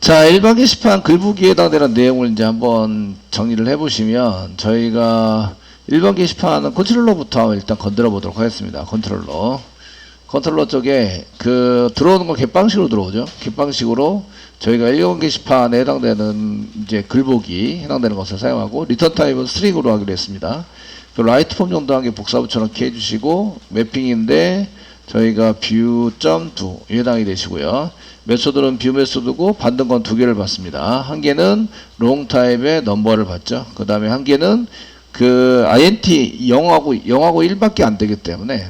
자, 일반 게시판 글보기에 해당되는 내용을 이제 한번 정리를 해보시면, 저희가 일반 게시판은 컨트롤러부터 일단 건드려 보도록 하겠습니다. 컨트롤러 쪽에 들어오는 건 갯방식으로 들어오죠. 갯방식으로 저희가 일반 게시판에 해당되는 이제 글보기 해당되는 것을 사용하고, 리턴 타입은 스트링으로 하기로 했습니다. 라이트 폼 정도 한 개 복사 붙여넣기 해주시고, 매핑인데 저희가 뷰.do 해당이 되시고요. 메소드는 뷰 메소드고 받는 건 두 개를 받습니다. 한 개는 롱 타입의 넘버를 받죠. 그 다음에 한 개는 int 0하고 1밖에 안 되기 때문에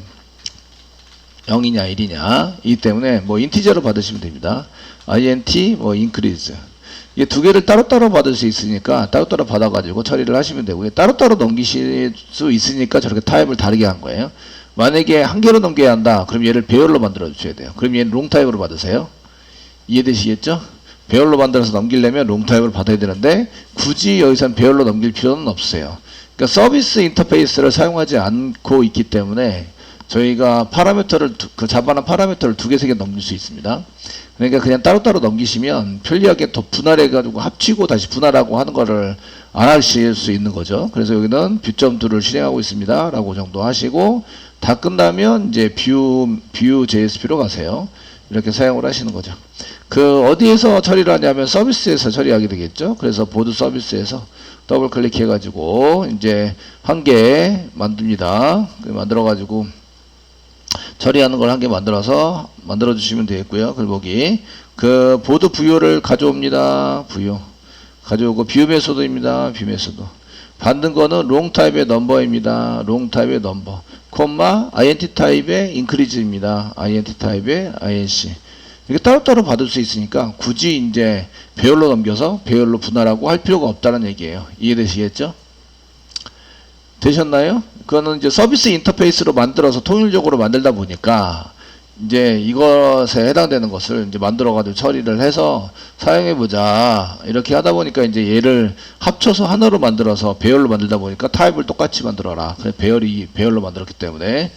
0이냐 1이냐 이 때문에 인티저로 받으시면 됩니다. int increase 이 두 개를 따로따로 받을 수 있으니까 따로따로 받아가지고 처리를 하시면 되고요. 따로따로 넘기실 수 있으니까 저렇게 타입을 다르게 한 거예요. 만약에 한 개로 넘겨야 한다. 그럼 얘를 배열로 만들어 주셔야 돼요. 그럼 얘는 롱 타입으로 받으세요. 이해되시겠죠? 배열로 만들어서 넘기려면 롱 타입을 받아야 되는데 굳이 여기서는 배열로 넘길 필요는 없어요. 그러니까 서비스 인터페이스를 사용하지 않고 있기 때문에 저희가 파라미터를 자바나 파라미터를 두 개, 세 개 넘길 수 있습니다. 그러니까 그냥 따로따로 넘기시면 편리하게 더 분할해 가지고 합치고 다시 분할하고 하는 거를 안 하실 수 있는 거죠. 그래서 여기는 뷰.do를 실행하고 있습니다. 라고 정도 하시고 다 끝나면 이제 뷰 JSP로 가세요. 이렇게 사용을 하시는 거죠. 어디에서 처리를 하냐면 서비스에서 처리하게 되겠죠. 그래서 보드 서비스에서 더블 클릭해 가지고 이제 한 개 만듭니다. 만들어 가지고 처리하는 걸 한 개 만들어 주시면 되겠고요. 글보기 보드 부요를 가져옵니다. 부요 가져오고 뷰 메소드입니다. 뷰 메소드 받는 거는 롱 타입의 넘버입니다. 롱 타입의 넘버 콤마 int 타입의 increase입니다. int 타입의 inc 이렇게 따로따로 받을 수 있으니까 굳이 이제 배열로 넘겨서 배열로 분할하고 할 필요가 없다는 얘기예요. 이해되시겠죠? 되셨나요? 그거는 이제 서비스 인터페이스로 만들어서 통일적으로 만들다 보니까 이제 이것에 해당되는 것을 이제 만들어 가지고 처리를 해서 사용해 보자 이렇게 하다 보니까 이제 얘를 합쳐서 하나로 만들어서 배열로 만들다 보니까 타입을 똑같이 만들어라. 그래 배열로 만들었기 때문에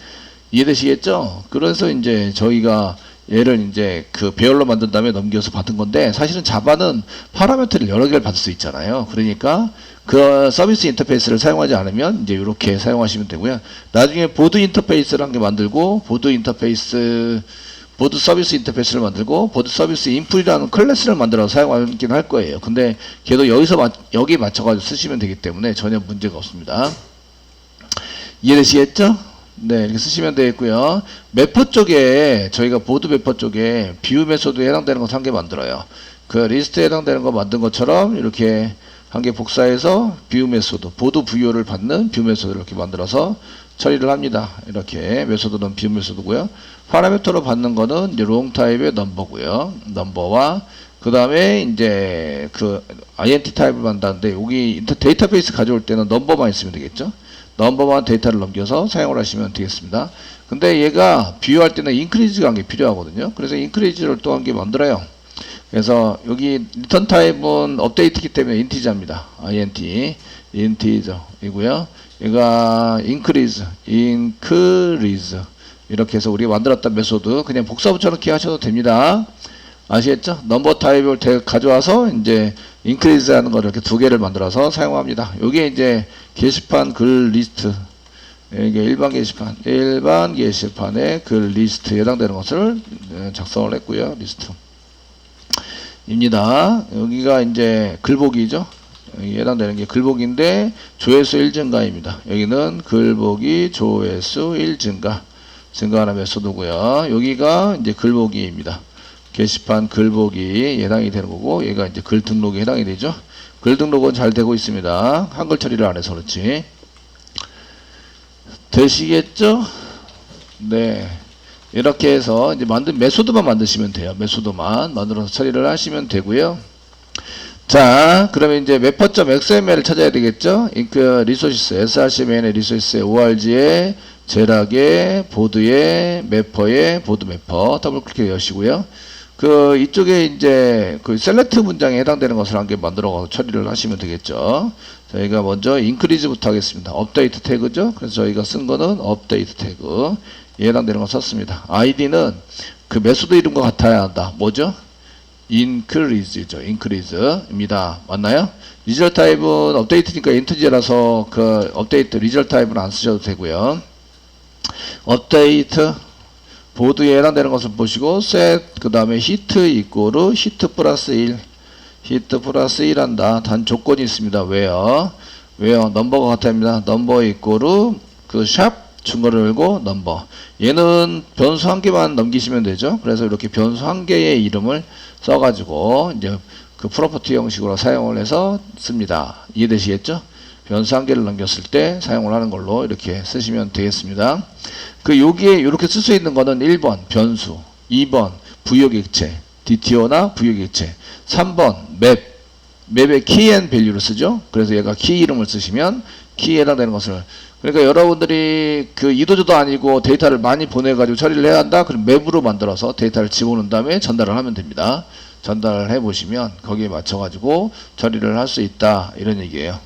이해되시겠죠? 그래서 이제 저희가 얘를 이제 배열로 만든 다음에 넘겨서 받은 건데, 사실은 자바는 파라미터를 여러 개를 받을 수 있잖아요. 그러니까 서비스 인터페이스를 사용하지 않으면 이제 이렇게 사용하시면 되고요. 나중에 보드 인터페이스를 한 개 만들고 보드 서비스 인터페이스를 만들고 보드 서비스 인풋이라는 클래스를 만들어서 사용하긴 할 거예요. 근데 걔도 여기에 맞춰가지고 쓰시면 되기 때문에 전혀 문제가 없습니다. 이해되시겠죠? 네, 이렇게 쓰시면 되겠고요. 매퍼 쪽에 저희가 보드 매퍼 쪽에 뷰 메소드에 해당되는 것을 한 개 만들어요. 리스트에 해당되는 거 만든 것처럼 이렇게 한 개 복사해서 뷰 메소드, 보드 부요를 받는 뷰 메소드를 이렇게 만들어서 처리를 합니다. 이렇게 메소드는 뷰 메소드고요. 파라미터로 받는 거는 이제 롱 타입의 넘버고요. 넘버와 그 다음에 이제 int 타입을 만드는데 여기 데이터베이스 가져올 때는 넘버만 있으면 되겠죠. 넘버만 데이터를 넘겨서 사용을 하시면 되겠습니다. 근데 얘가 비교할 때는 인크리즈가 한 게 필요하거든요. 그래서 인크리즈를 또 한 개 만들어요. 그래서 여기 리턴 타입은 업데이트이기 때문에 인티저입니다. int 이고요. 얘가 increase 이렇게 해서 우리가 만들었던 메소드 그냥 복사 붙여넣기 하셔도 됩니다. 아시겠죠? 넘버 타입을 가져와서 이제 increase 하는 거를 이렇게 두 개를 만들어서 사용합니다. 요게 이제 게시판 글 리스트. 이게 일반 게시판의 글 리스트에 해당되는 것을 작성을 했고요. 리스트입니다. 여기가 이제 글보기죠. 여기 해당되는 게 글보기인데 조회수 1증가입니다. 여기는 글보기 조회수 1증가. 증가하는 메소드고요. 여기가 이제 글보기입니다. 게시판 글보기 해당이 되는 거고, 얘가 이제 글 등록에 해당이 되죠. 글 등록은 잘 되고 있습니다. 한글 처리를 안 해서 그렇지. 되시겠죠? 네. 이렇게 해서 이제 메소드만 만드시면 돼요. 메소드만 만들어서 처리를 하시면 되고요. 자, 그러면 이제 매퍼.xml을 찾아야 되겠죠? 리소시스, srcmn의 리소시스의 org의 제락의 보드의 매퍼의 보드 매퍼 더블 클릭 여시고요. 이쪽에 이제 셀렉트 문장에 해당되는 것을 한 개 만들어 처리를 하시면 되겠죠. 저희가 먼저 인크리즈부터 하겠습니다. 업데이트 태그죠. 그래서 저희가 쓴 거는 업데이트 태그에 해당되는 거 썼습니다. 아이디는 메소드 이름과 같아야 한다. 뭐죠? increase죠. increase입니다. 맞나요? 리절 타입은 업데이트니까 인트지라서 그 업데이트 리절 타입은 안 쓰셔도 되고요. 업데이트 보드에 해당되는 것을 보시고 set 그 다음에 히트 이꼬르 히트 플러스 1 히트 플러스 1 한다. 단 조건이 있습니다. 왜요? 넘버가 같아야 합니다. 넘버 이꼬르 그 샵 중괄호 열고 넘버. 얘는 변수 한 개만 넘기시면 되죠. 그래서 이렇게 변수 한 개의 이름을 써가지고 이제 그 프로퍼티 형식으로 사용을 해서 씁니다. 이해되시겠죠? 변수 한 개를 넘겼을 때 사용을 하는 걸로 이렇게 쓰시면 되겠습니다. 그 여기에 이렇게 쓸 수 있는 거는 1번 변수, 2번 부여객체, DTO나 부여객체, 3번 맵의 키 앤 밸류를 쓰죠. 그래서 얘가 키 이름을 쓰시면 키에 해당되는 것을, 그러니까 여러분들이 그 이도저도 아니고 데이터를 많이 보내가지고 처리를 해야 한다. 그럼 맵으로 만들어서 데이터를 집어넣은 다음에 전달을 하면 됩니다. 전달을 해보시면 거기에 맞춰가지고 처리를 할 수 있다. 이런 얘기예요.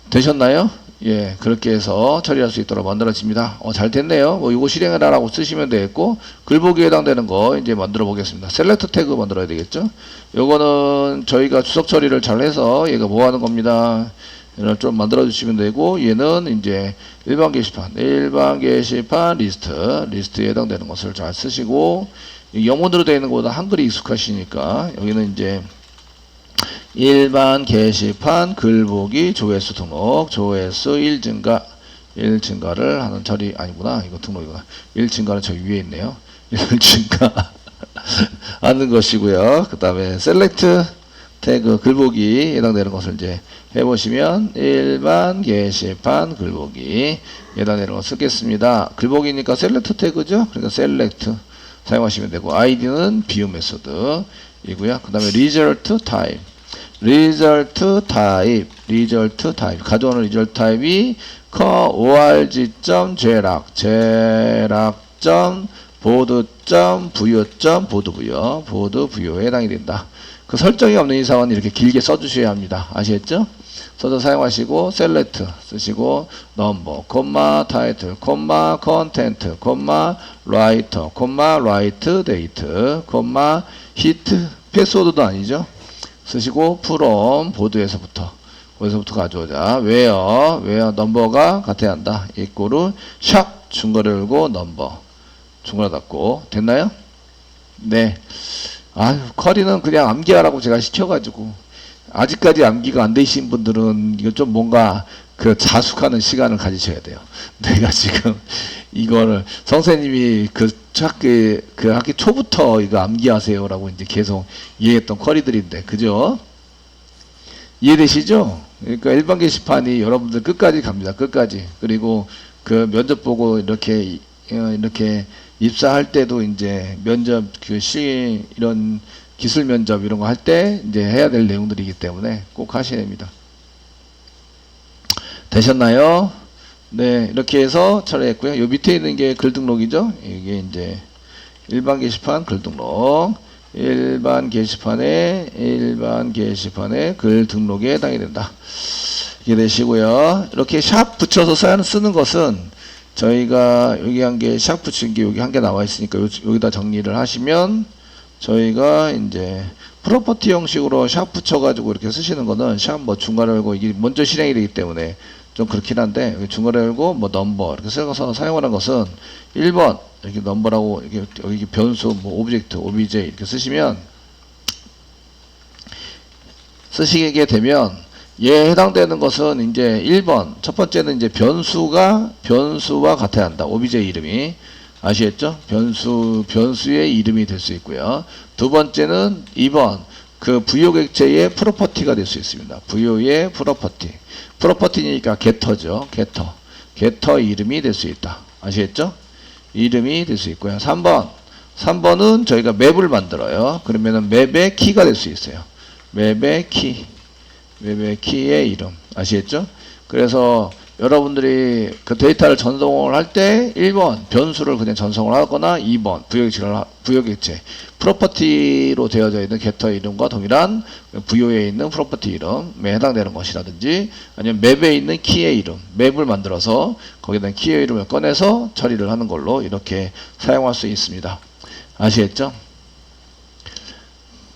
되셨나요? 예, 그렇게 해서 처리할 수 있도록 만들어집니다. 잘 됐네요. 뭐 이거 실행을 하라고 쓰시면 되겠고, 글보기에 해당되는 거 이제 만들어 보겠습니다. 셀렉트 태그 만들어야 되겠죠? 요거는 저희가 주석 처리를 잘 해서 얘가 뭐 하는 겁니다. 얘를 좀 만들어 주시면 되고, 얘는 이제 일반 게시판 리스트에 해당되는 것을 잘 쓰시고, 영문으로 되어 있는 것보다 한글이 익숙하시니까 여기는 이제 일반 게시판 글보기 조회수 등록 조회수 1 증가를 하는 처리 아니구나, 이거 등록이구나. 1 증가는 저 위에 있네요. 1 증가 하는 것이고요. 그 다음에 셀렉트 태그 글보기 해당되는 것을 이제 해보시면 일반 게시판 글보기 해당되는 거 쓰겠습니다. 글보기니까 셀렉트 태그죠. 그러니까 셀렉트 사용하시면 되고, 아이디는 view 메소드이고요. 그 다음에 result type 가져오는 result 타입이 org.build.board.부여에 해당이 된다. 그 설정이 없는 이상은 이렇게 길게 써주셔야 합니다. 아시겠죠? 써서 사용하시고 select 쓰시고 number, title, content, writer, write date, hit 패스워드도 아니죠. 쓰시고 from 보드에서부터 가져오자. where 넘버가 같아야 한다. 이꼬르 샵 중괄호 열고 넘버 중괄호 닫고. 됐나요? 네. 아유, 쿼리는 그냥 암기하라고 제가 시켜가지고 아직까지 암기가 안 되신 분들은 이거 좀 뭔가 그 자숙하는 시간을 가지셔야 돼요. 내가 지금 이거를 선생님이 그 학기 초부터 이거 암기하세요라고 이제 계속 이해했던 쿼리들인데, 그죠? 이해되시죠? 그러니까 일반 게시판이 여러분들 끝까지 갑니다. 끝까지. 그리고 그 면접 보고 이렇게 입사할 때도 이제 면접 이런 기술 면접 이런 거 할 때 이제 해야 될 내용들이기 때문에 꼭 하셔야 됩니다. 되셨나요? 네, 이렇게 해서 처리했고요. 요 밑에 있는 게 글 등록이죠. 이게 이제 일반 게시판 글 등록, 일반 게시판에 글 등록에 해당이 된다. 이게 되시고요. 이렇게 샵 붙여서 쓰는 것은 저희가 여기 한 개 샵 붙인 게 여기 한 개 나와 있으니까 여기다 정리를 하시면, 저희가 이제 프로퍼티 형식으로 샵 붙여가지고 이렇게 쓰시는 거는 샵 뭐 중괄호 열고, 이게 먼저 실행이 되기 때문에 좀 그렇긴 한데, 중괄호 열고 뭐 넘버 이렇게 써서 사용하는 것은 1번 이렇게 넘버라고 이렇게 여기 변수 뭐 오브젝트 obj 이렇게 쓰시게 되면 얘에 해당되는 것은 이제 1번 첫 번째는 이제 변수와 같아야 한다. obj 이름이. 아시겠죠? 변수의 이름이 될 수 있고요. 두 번째는 2번 그 부여객체의 프로퍼티가 될 수 있습니다. 부여의 프로퍼티니까 게터죠. 게터 이름이 될 수 있다. 아시겠죠? 이름이 될 수 있고요. 3번은 저희가 맵을 만들어요. 그러면은 맵의 키가 될 수 있어요. 맵의 키의 이름. 아시겠죠? 그래서 여러분들이 그 데이터를 전송을 할 때 1번 변수를 그냥 전송을 하거나 2번 부여객체 프로퍼티로 되어져 있는 게터 이름과 동일한 부여에 있는 프로퍼티 이름에 해당되는 것이라든지, 아니면 맵에 있는 키의 이름, 맵을 만들어서 거기에 대한 키의 이름을 꺼내서 처리를 하는 걸로 이렇게 사용할 수 있습니다. 아시겠죠?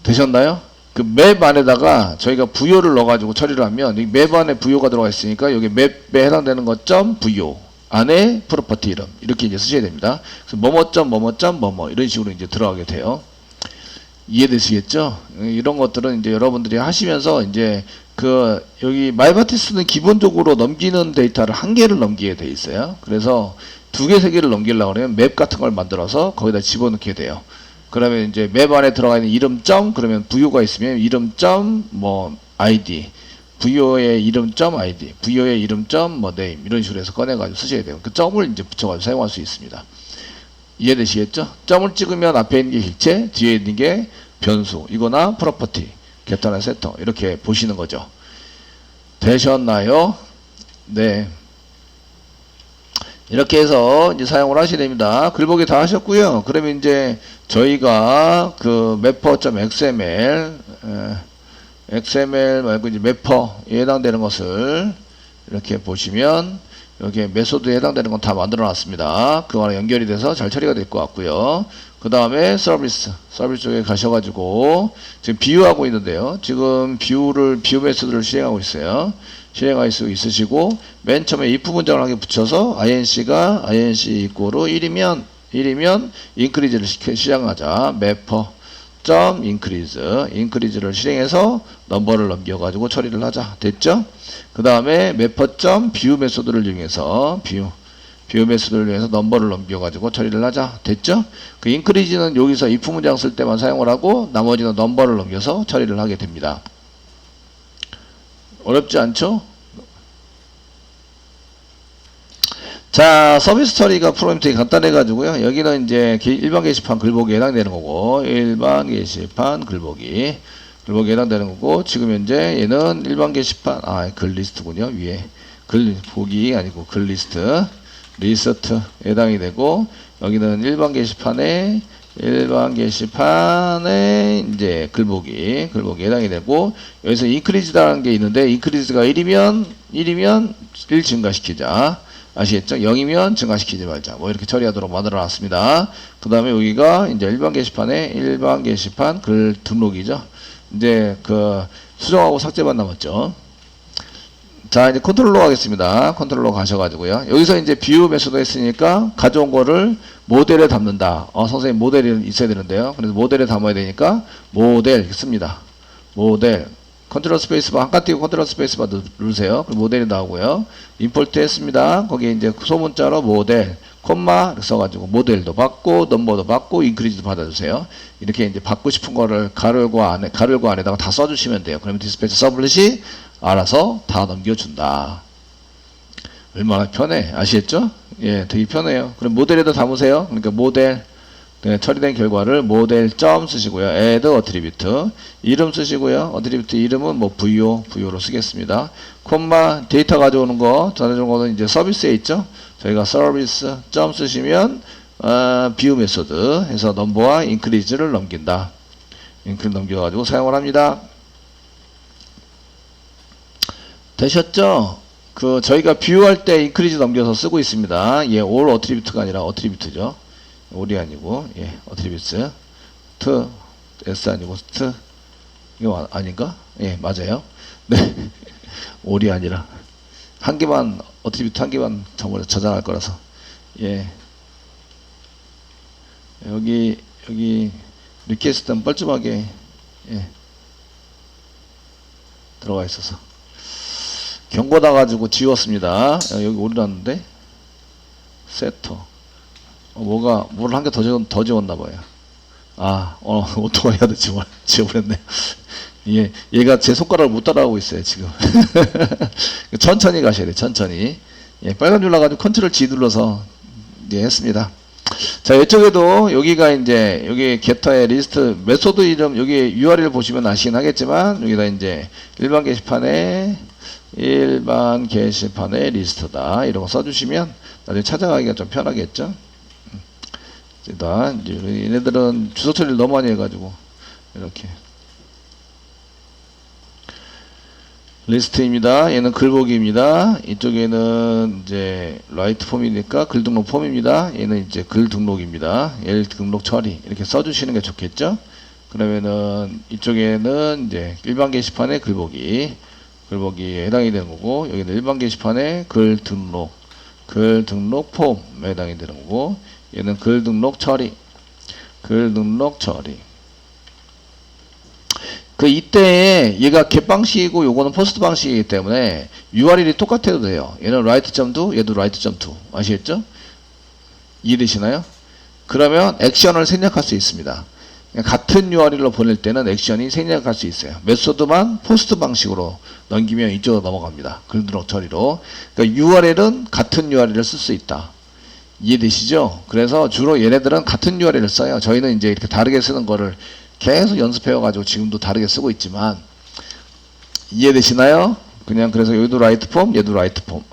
되셨나요? 그 맵 안에다가 저희가 부여를 넣어가지고 처리를 하면 이 맵 안에 부여가 들어가 있으니까 여기 맵에 해당되는 것 점 부여 안에 프로퍼티 이름 이렇게 이제 쓰셔야 됩니다. 그래서 뭐뭐점 뭐뭐점 뭐뭐 이런 식으로 이제 들어가게 돼요. 이해되시겠죠? 이런 것들은 이제 여러분들이 하시면서 이제 그 여기 마이바티스는 기본적으로 넘기는 데이터를 한 개를 넘기게 돼 있어요. 그래서 두 개, 세 개를 넘기려고 하면 맵 같은 걸 만들어서 거기다 집어넣게 돼요. 그러면 이제 맵 안에 들어가 있는 이름점 그러면 부여가 있으면 이름점 뭐 아이디 부여의 이름점 아이디 부여의 이름점 뭐 네임 이런 식으로 해서 꺼내가지고 쓰셔야 돼요. 그 점을 이제 붙여가지고 사용할 수 있습니다. 이해되시겠죠? 점을 찍으면 앞에 있는 게 객체, 뒤에 있는 게 변수, 이거나 프로퍼티, 겟터나 세터 이렇게 보시는 거죠. 되셨나요? 네. 이렇게 해서 이제 사용을 하셔야 됩니다. 글보기 다 하셨고요. 그러면 이제 저희가 그 mapper.xml XML 말고 이제 mapper에 해당되는 것을 이렇게 보시면 여기에 메소드에 해당되는 건 다 만들어 놨습니다. 그거랑 연결이 돼서 잘 처리가 될 것 같고요. 그 다음에 서비스 쪽에 가셔가지고 지금 비유하고 있는데요. 지금 비유 메소드를 실행하고 있어요. 실행할 수 있으시고 맨 처음에 if 문장을 하게 붙여서 inc가 inc 이꼬르 1이면 increase를 시작하자. mapper increase를 실행해서 넘버를 넘겨가지고 처리를 하자. 됐죠? 그 다음에 mapper.view 메소드를 이용해서 view 메소드를 이용해서 넘버를 넘겨가지고 처리를 하자. 됐죠? 그 increase는 여기서 if 문장 쓸 때만 사용을 하고 나머지는 넘버를 넘겨서 처리를 하게 됩니다. 어렵지 않죠? 자, 서비스 처리가 프로그램 되게 간단해가지고요. 여기는 이제 일반 게시판 글보기에 해당되는 거고, 일반 게시판 글보기에 해당되는 거고, 지금 현재 얘는 일반 게시판, 글 리스트군요. 위에. 글보기 아니고 글 리스트에 해당이 되고, 여기는 일반 게시판에 이제 글보기에 해당이 되고, 여기서 increase라는 게 있는데, increase가 1이면 1 증가시키자. 아시겠죠? 0이면 증가시키지 말자. 뭐 이렇게 처리하도록 만들어 놨습니다. 그 다음에 여기가 이제 일반 게시판 글 등록이죠. 이제 그 수정하고 삭제만 남았죠. 자, 이제 컨트롤러 가겠습니다. 컨트롤러 가셔가지고요. 여기서 이제 뷰 메소드 했으니까 가져온 거를 모델에 담는다. 선생님 모델이 있어야 되는데요. 그래서 모델에 담아야 되니까 모델 이렇게 씁니다. 모델. 컨트롤 스페이스바 한칸 띄고 컨트롤 스페이스바 누르세요. 그럼 모델이 나오고요. 임포트 했습니다. 거기에 이제 소문자로 모델, 콤마 이렇게 써가지고 모델도 받고 넘버도 받고 인크리즈도 받아주세요. 이렇게 이제 받고 싶은 거를 가로열고 안에다가 다 써주시면 돼요. 그러면 디스패치 서블릿이 알아서 다 넘겨준다. 얼마나 편해. 아시겠죠? 예, 되게 편해요. 그럼 모델에도 담으세요. 그러니까 모델 처리된 결과를 모델 점 쓰시고요. add attribute 이름 쓰시고요. attribute 이름은 뭐 부여로 쓰겠습니다. 콤마 데이터 가져오는 거 전해준 거는 이제 서비스에 있죠. 저희가 서비스 점 쓰시면 view 메소드 해서 넘버와 increase를 넘긴다. increase 넘겨가지고 사용을 합니다. 되셨죠? 그 저희가 뷰할 때 increase 넘겨서 쓰고 있습니다. 예, all attribute가 아니라 attribute죠. 올이 아니고 attributes t s 아니고 t 이거 아닌가? 예, 맞아요. 네, 올이 아니라 한 개만 attribute 한 개만 저장할 거라서 예, 여기 리퀘스트는 뻘쭘하게 들어가 있어서 경고 나가지고 지웠습니다. 여기 올이 났는데 세터 뭘 한 개 더 지웠나봐요. 오토바이 하듯 지워버렸네. 예, 얘가 제 손가락을 못 따라가고 있어요, 지금. 천천히 가셔야 돼요, 천천히. 예, 빨간 줄 나가지고 컨트롤 G 눌러서, 했습니다. 자, 이쪽에도 여기가 이제, 여기 게터의 리스트, 메소드 이름, 여기 URL 보시면 아시긴 하겠지만, 여기다 이제 일반 게시판에 리스트다. 이런 거 써주시면, 나중에 찾아가기가 좀 편하겠죠? 얘네들은 주소 처리를 너무 많이 해가지고 이렇게 리스트입니다. 얘는 글보기입니다. 이쪽에는 이제 라이트 폼이니까 글 등록 폼입니다. 얘는 이제 글 등록입니다. 얘를 등록 처리 이렇게 써주시는 게 좋겠죠. 그 그러면은 이쪽에는 이제 일반 게시판에 글보기에 해당이 되는 거고, 여기는 일반 게시판에 글 등록 폼에 해당이 되는 거고, 얘는 글 등록 처리. 그 이때에 얘가 겟 방식이고 요거는 포스트 방식이기 때문에 URL이 똑같아도 돼요. 얘는 write.do, 얘도 write.do. 아시겠죠? 이해되시나요? 그러면 액션을 생략할 수 있습니다. 같은 URL로 보낼 때는 액션이 생략할 수 있어요. 메소드만 포스트 방식으로 넘기면 이쪽으로 넘어갑니다. 글 등록 처리로. 그러니까 URL은 같은 URL을 쓸 수 있다. 이해되시죠? 그래서 주로 얘네들은 같은 URL을 써요. 저희는 이제 이렇게 다르게 쓰는 거를 계속 연습해와가지고 지금도 다르게 쓰고 있지만, 이해되시나요? 그냥 그래서 여기도 write 폼, 얘도 write 폼,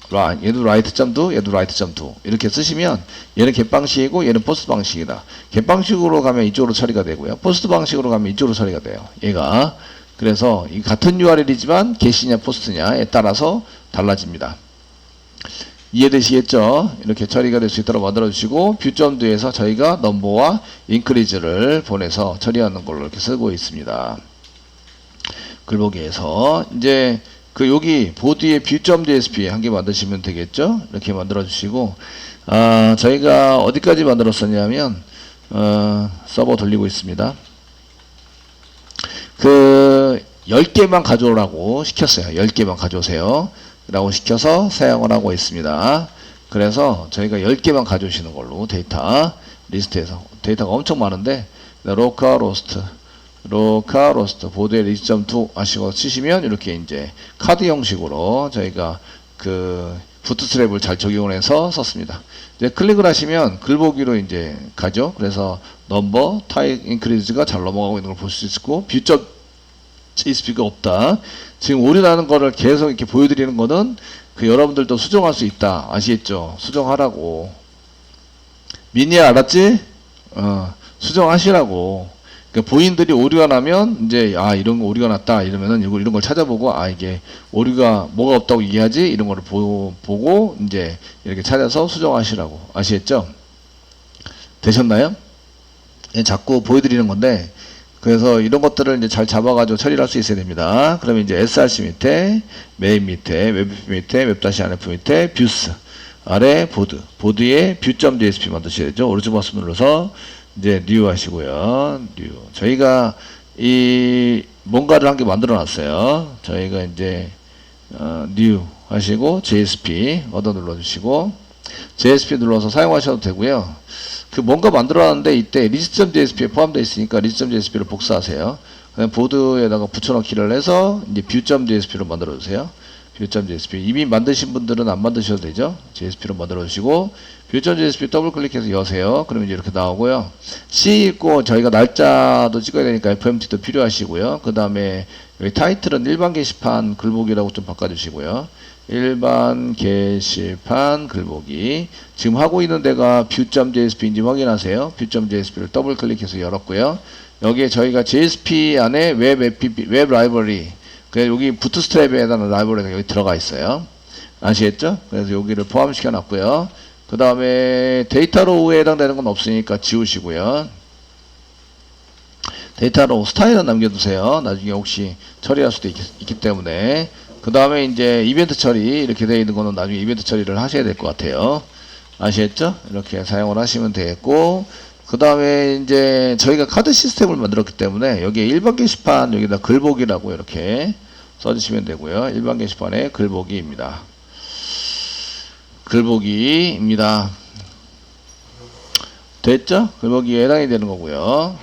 얘도 write.do, 얘도 write.do 이렇게 쓰시면 얘는 겟 방식이고 얘는 포스트 방식이다. 겟 방식으로 가면 이쪽으로 처리가 되고요. 포스트 방식으로 가면 이쪽으로 처리가 돼요. 얘가. 그래서 이 같은 URL이지만 get이냐 포스트냐에 따라서 달라집니다. 이해되시겠죠? 이렇게 처리가 될 수 있도록 만들어 주시고, 뷰.do에서 저희가 넘버와 인크리즈를 보내서 처리하는 걸로 이렇게 쓰고 있습니다. 글보기에서 이제 그 여기 보드에 뷰.dsp 한 개 만드시면 되겠죠? 이렇게 만들어 주시고, 저희가 어디까지 만들었었냐면 서버 돌리고 있습니다. 그 10개만 가져오라고 시켰어요. 10개만 가져오세요 라고 시켜서 사용을 하고 있습니다. 그래서 저희가 10개만 가져오시는 걸로 데이터 리스트에서, 데이터가 엄청 많은데 로컬호스트 보드에 리스트.2 하시고 치시면 이렇게 이제 카드 형식으로 저희가 그 부트스트랩을 잘 적용을 해서 썼습니다. 이제 클릭을 하시면 글보기로 이제 가죠. 그래서 넘버, 타입, 인크리즈가 잘 넘어가고 있는 걸 볼 수 있고, 뷰.jsp가 없다. 지금 오류 나는 거를 계속 이렇게 보여드리는 거는 그 여러분들도 수정할 수 있다. 아시겠죠? 수정하라고. 미니야 알았지? 수정하시라고. 그러니까 본인들이 오류가 나면 이제 이런 거 오류가 났다 이러면은 이런 걸 찾아보고 이게 오류가 뭐가 없다고 이해하지 이런 거를 보고 이제 이렇게 찾아서 수정하시라고. 아시겠죠? 되셨나요? 자꾸 보여드리는 건데, 그래서 이런 것들을 이제 잘 잡아가지고 처리를 할 수 있어야 됩니다. 그러면 이제 src 밑에 메인 밑에 웹 밑에 웹-rf 밑에 뷰스 아래 보드에 뷰.dsp 만드셔야 되죠. 오른쪽 마우스 눌러서 이제 new 하시고요. new. 저희가 이 뭔가를 한 개 만들어 놨어요. 저희가 이제 new 하시고 JSP 얻어 눌러 주시고 JSP 눌러서 사용하셔도 되고요. 그 뭔가 만들어 놨는데 이때 list.jsp에 포함되어 있으니까 list.jsp를 복사하세요. 그다음 보드에다가 붙여넣기를 해서 이제 view.jsp로 만들어 주세요. view.jsp 이미 만드신 분들은 안 만드셔도 되죠. JSP로 만들어 주시고 view.jsp 더블 클릭해서 여세요. 그러면 이제 이렇게 나오고요. C 있고 저희가 날짜도 찍어야 되니까 FMT도 필요하시고요. 그 다음에 여기 타이틀은 일반 게시판 글보기라고 좀 바꿔주시고요. 일반 게시판 글보기. 지금 하고 있는 데가 view.jsp인지 확인하세요. view.jsp를 더블 클릭해서 열었고요. 여기에 저희가 JSP 안에 웹 라이브러리, 여기 부트스트랩에 해당하는 라이브러리가 여기 들어가 있어요. 아시겠죠? 그래서 여기를 포함시켜 놨고요. 그 다음에 데이터 로우에 해당되는 건 없으니까 지우시고요. 데이터 로우 스타일은 남겨두세요. 나중에 혹시 처리할 수도 있기 때문에. 그 다음에 이제 이벤트 처리 이렇게 되어 있는 거는 나중에 이벤트 처리를 하셔야 될 것 같아요. 아시겠죠? 이렇게 사용을 하시면 되겠고, 그 다음에 이제 저희가 카드 시스템을 만들었기 때문에 여기에 일반 게시판 여기다 글보기라고 이렇게 써주시면 되고요. 일반 게시판에 글보기입니다. 글보기입니다. 됐죠? 글보기에 해당이 되는 거고요.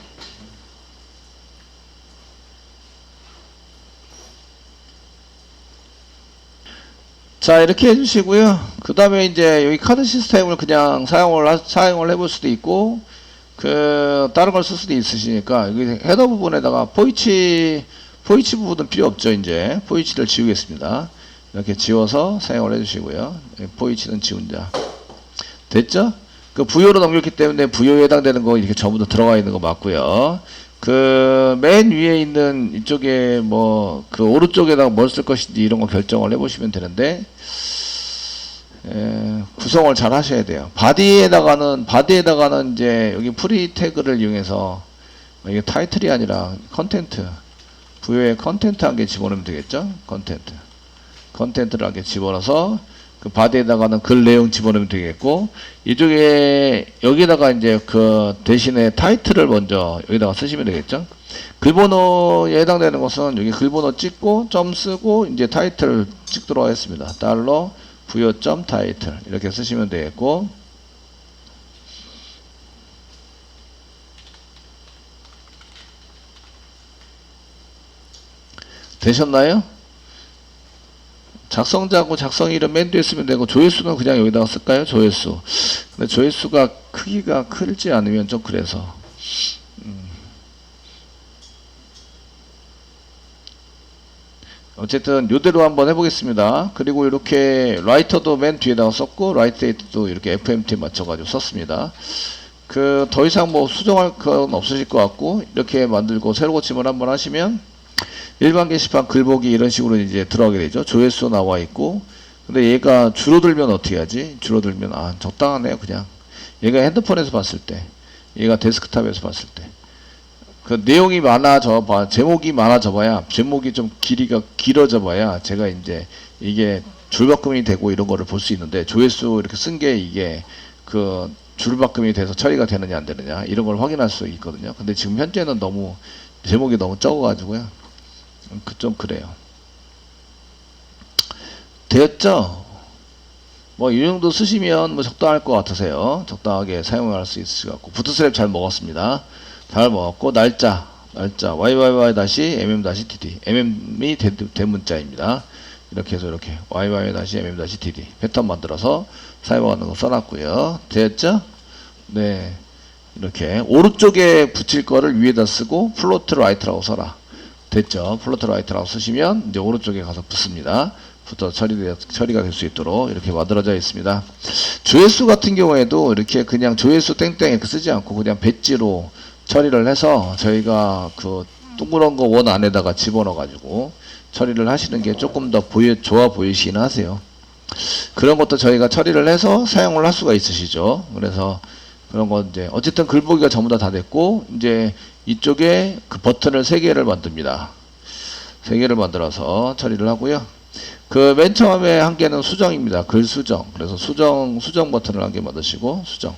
자, 이렇게 해주시고요. 그 다음에 이제 여기 카드 시스템을 그냥 사용을 해볼 수도 있고, 다른 걸 쓸 수도 있으시니까, 여기 헤더 부분에다가 포이치 부분은 필요 없죠, 이제. 포이치를 지우겠습니다. 이렇게 지워서 사용을 해주시고요. 포이치는 지운 자. 됐죠? 그 부여로 넘겼기 때문에 부여에 해당되는 거 이렇게 전부 다 들어가 있는 거 맞고요. 맨 위에 있는 이쪽에 오른쪽에다가 뭘 쓸 것인지 이런 거 결정을 해보시면 되는데, 구성을 잘 하셔야 돼요. 바디에다가는 이제 여기 프리 태그를 이용해서 이게 타이틀이 아니라 컨텐트. 부여에 컨텐트 한 개 집어넣으면 되겠죠? 컨텐트를 한 개 집어넣어서 그 바디에다가는 글 내용 집어넣으면 되겠고, 이쪽에 여기다가 이제 그 대신에 타이틀을 먼저 여기다가 쓰시면 되겠죠? 글번호에 해당되는 것은 여기 글번호 찍고 점 쓰고 이제 타이틀을 찍도록 하겠습니다. 달러 부여 점 타이틀 이렇게 쓰시면 되겠고, 되셨나요? 작성자하고 작성 이름 맨 뒤에 쓰면 되고, 조회수는 그냥 여기다가 쓸까요? 조회수. 근데 조회수가 크기가 크지 않으면 좀 그래서. 어쨌든 요대로 한번 해보겠습니다. 그리고 이렇게 라이터도 맨 뒤에다가 썼고, 라이트 데이트도 이렇게 FMT 맞춰가지고 썼습니다. 그 더 이상 뭐 수정할 건 없으실 것 같고, 이렇게 만들고 새로 고침을 한번 하시면 일반 게시판 글보기 이런 식으로 이제 들어가게 되죠. 조회수 나와 있고, 근데 얘가 줄어들면 어떻게 하지? 줄어들면 적당하네요. 그냥 얘가 핸드폰에서 봤을 때, 얘가 데스크탑에서 봤을 때, 그 내용이 많아져 봐, 제목이 많아져 봐야, 제목이 좀 길이가 길어져 봐야 제가 이제 이게 줄바꿈이 되고 이런 거를 볼 수 있는데, 조회수 이렇게 쓴 게 이게 그 줄바꿈이 돼서 처리가 되느냐 안 되느냐 이런 걸 확인할 수 있거든요. 근데 지금 현재는 너무 제목이 너무 적어 가지고요. 좀 그래요. 되었죠? 뭐 이 정도 쓰시면 뭐 적당할 것 같으세요. 적당하게 사용할 수 있을 것 같고, 부트스트랩 잘 먹었습니다. 잘 먹었고, 날짜 YYY-mm-dd, mm이 대문자입니다. 이렇게 해서 이렇게 YYY-mm-dd 패턴 만들어서 사용하는 거 써놨고요. 됐죠? 네, 이렇게 오른쪽에 붙일 거를 위에다 쓰고 플로트 라이트라고 써라. 됐죠? 플로트 라이트라고 쓰시면 이제 오른쪽에 가서 붙습니다. 붙어 처리가 될 수 있도록 이렇게 만들어져 있습니다. 조회수 같은 경우에도 이렇게 그냥 조회수 땡땡 이렇게 쓰지 않고 그냥 배지로 처리를 해서 저희가 그 동그란 거 원 안에다가 집어넣어 가지고 처리를 하시는 게 조금 더 좋아 보이시긴 하세요. 그런 것도 저희가 처리를 해서 사용을 할 수가 있으시죠. 그래서 그런 거 이제 어쨌든 글보기가 전부 다 됐고, 이제 이쪽에 그 버튼을 3개를 만듭니다. 3개를 만들어서 처리를 하고요. 그 맨 처음에 한 개는 수정입니다. 글 수정. 그래서 수정 버튼을 한 개 만드시고, 수정.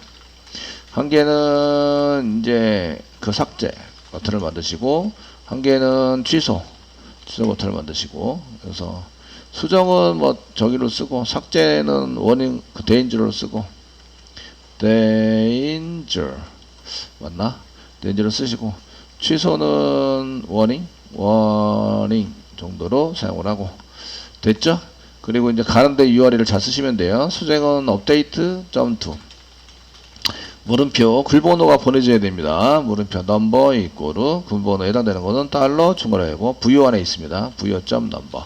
한 개는 이제 그 삭제 버튼을 만드시고, 한 개는 취소 버튼을 만드시고, 그래서 수정은 뭐 저기로 쓰고, 삭제는 워닝 그 데인저로 쓰고, danger 맞나? danger를 쓰시고, 취소는 warning 정도로 사용을 하고. 됐죠? 그리고 이제 가는데 URL을 잘 쓰시면 돼요. 수정은 update.to, 물음표 글번호가 보내져야 됩니다. 물음표 number 이꼬르 글번호에 해당되는 것은 달러 중괄호이고 부여 안에 있습니다. 부여.number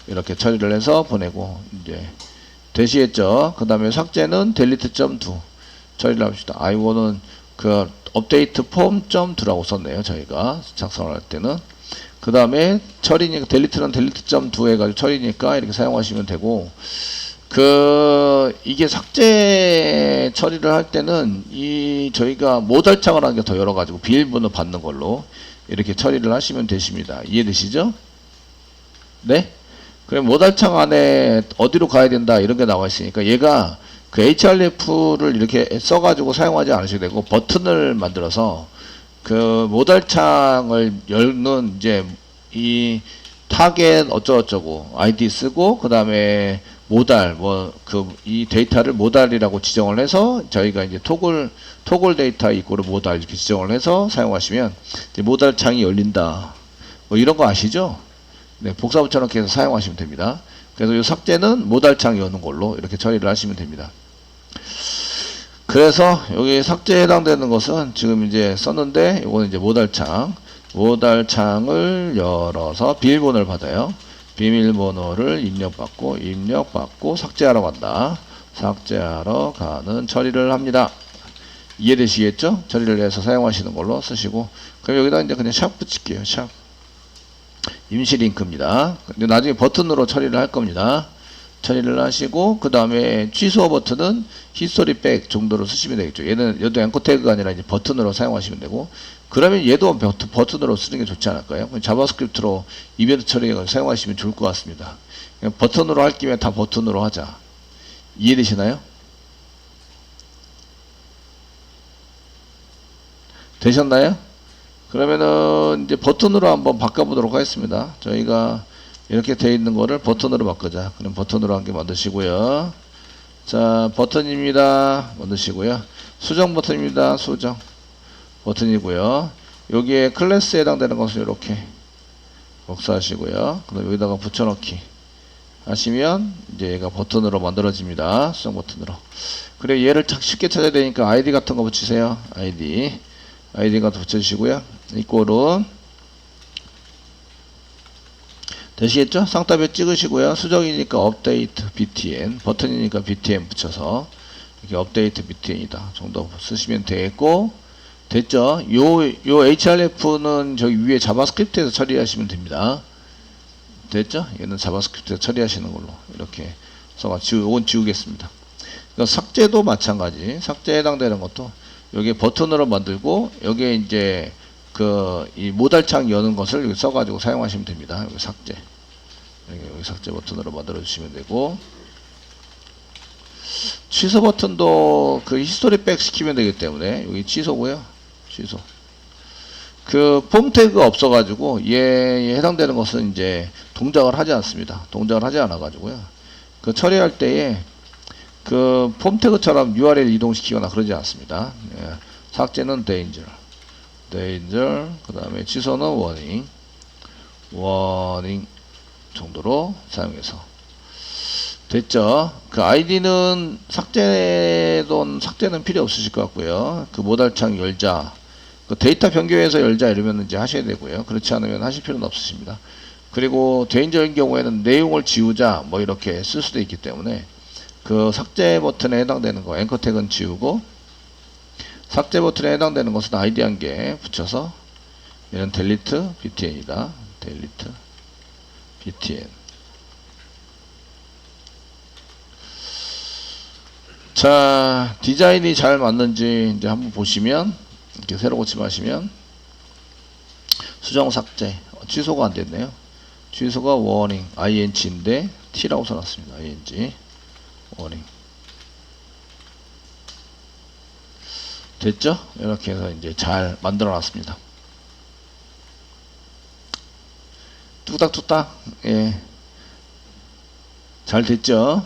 이렇게 처리를 해서 보내고, 이제 되시겠죠? 그 다음에 삭제는 delete.do 처리를 합시다. 이거는 그 업데이트 폼.do라고 썼네요. 저희가 작성을 할 때는. 그 다음에 처리니까 델리트는 delete.do 해가지고 처리니까 이렇게 사용하시면 되고, 이게 삭제 처리를 할 때는 저희가 모달창을 하는 게 더 열어가지고 비밀번호 받는 걸로 이렇게 처리를 하시면 되십니다. 이해되시죠? 네? 그럼 모달창 안에 어디로 가야 된다 이런 게 나와 있으니까, 얘가 그 href를 이렇게 써가지고 사용하지 않으셔도 되고, 버튼을 만들어서 그 모달창을 열는 이제 이 타겟 어쩌고저쩌고 아이디 쓰고, 그 다음에 모달 이 데이터를 모달이라고 지정을 해서 저희가 이제 토글 데이터 이꼬르 모달 이렇게 지정을 해서 사용하시면 이제 모달창이 열린다. 뭐 이런 거 아시죠? 네, 복사 붙여넣기 해서 사용하시면 됩니다. 그래서 이 삭제는 모달창 여는 걸로 이렇게 처리를 하시면 됩니다. 그래서 여기 삭제에 해당되는 것은 지금 이제 썼는데, 이거는 이제 모달창을 열어서 비밀번호를 받아요. 비밀번호를 입력받고 삭제하러 간다. 삭제하러 가는 처리를 합니다. 이해되시겠죠? 처리를 해서 사용하시는 걸로 쓰시고, 그럼 여기다 이제 그냥 샵 붙일게요. 샵. 임시 링크입니다. 근데 나중에 버튼으로 처리를 할 겁니다. 처리를 하시고, 그 다음에 취소 버튼은 히스토리 백 정도로 쓰시면 되겠죠. 얘도 앵커 태그가 아니라 이제 버튼으로 사용하시면 되고, 그러면 얘도 버튼으로 쓰는 게 좋지 않을까요? 자바스크립트로 이벤트 처리를 사용하시면 좋을 것 같습니다. 그냥 버튼으로 할 김에 다 버튼으로 하자. 이해되시나요? 되셨나요? 그러면은 이제 버튼으로 한번 바꿔보도록 하겠습니다. 저희가 이렇게 되어 있는 거를 버튼으로 바꾸자. 그럼 버튼으로 한 개 만드시고요. 자, 버튼입니다. 만드시고요. 수정 버튼입니다. 수정 버튼이고요. 여기에 클래스에 해당되는 것을 이렇게 복사하시고요. 그다음 여기다가 붙여넣기 하시면 이제 얘가 버튼으로 만들어집니다. 수정 버튼으로. 그래, 얘를 쉽게 찾아야 되니까 아이디 같은 거 붙이세요. 아이디 같은 거 붙여주시고요. 이꼴은 되시겠죠? 상따배 찍으시고요. 수정이니까 업데이트 btn, 버튼이니까 btn 붙여서 이렇게 업데이트 btn이다 정도 쓰시면 되겠고, 됐죠? 요 href는 저기 위에 자바스크립트에서 처리하시면 됩니다. 됐죠? 얘는 자바스크립트에서 처리하시는 걸로 이렇게 써가 요건 지우겠습니다. 그러니까 삭제도 마찬가지. 삭제에 해당되는 것도 여기 버튼으로 만들고, 여기에 이제 이 모달창 여는 것을 여기 써가지고 사용하시면 됩니다. 여기 삭제. 여기 삭제 버튼으로 만들어 주시면 되고, 취소 버튼도 그 히스토리 백 시키면 되기 때문에 여기 취소고요. 취소. 그 폼 태그가 없어가지고 얘에 해당되는 것은 이제 동작을 하지 않습니다. 동작을 하지 않아가지고요. 그 처리할 때에 그 폼 태그처럼 URL 이동시키거나 그러지 않습니다. 예. 삭제는 danger, 그 다음에 취소는 warning 정도로 사용해서 됐죠. 그 아이디는 삭제는 필요 없으실 것 같고요. 그 모달창 열자, 그 데이터 변경해서 열자 이러면 이제 하셔야 되고요. 그렇지 않으면 하실 필요는 없으십니다. 그리고 대인적인 경우에는 내용을 지우자 뭐 이렇게 쓸 수도 있기 때문에 그 삭제 버튼에 해당되는 거 앵커 태그는 지우고, 삭제 버튼에 해당되는 것은 아이디 한 개 붙여서 얘는 delete btn이다. delete btn. 자, 디자인이 잘 맞는지 이제 한번 보시면, 이렇게 새로 고침하시면 수정 삭제 취소가 안 됐네요. 취소가 warning ing인데 t라고 써놨습니다. ing warning. 됐죠? 이렇게 해서 이제 잘 만들어 놨습니다. 뚝딱뚝딱. 예. 잘 됐죠?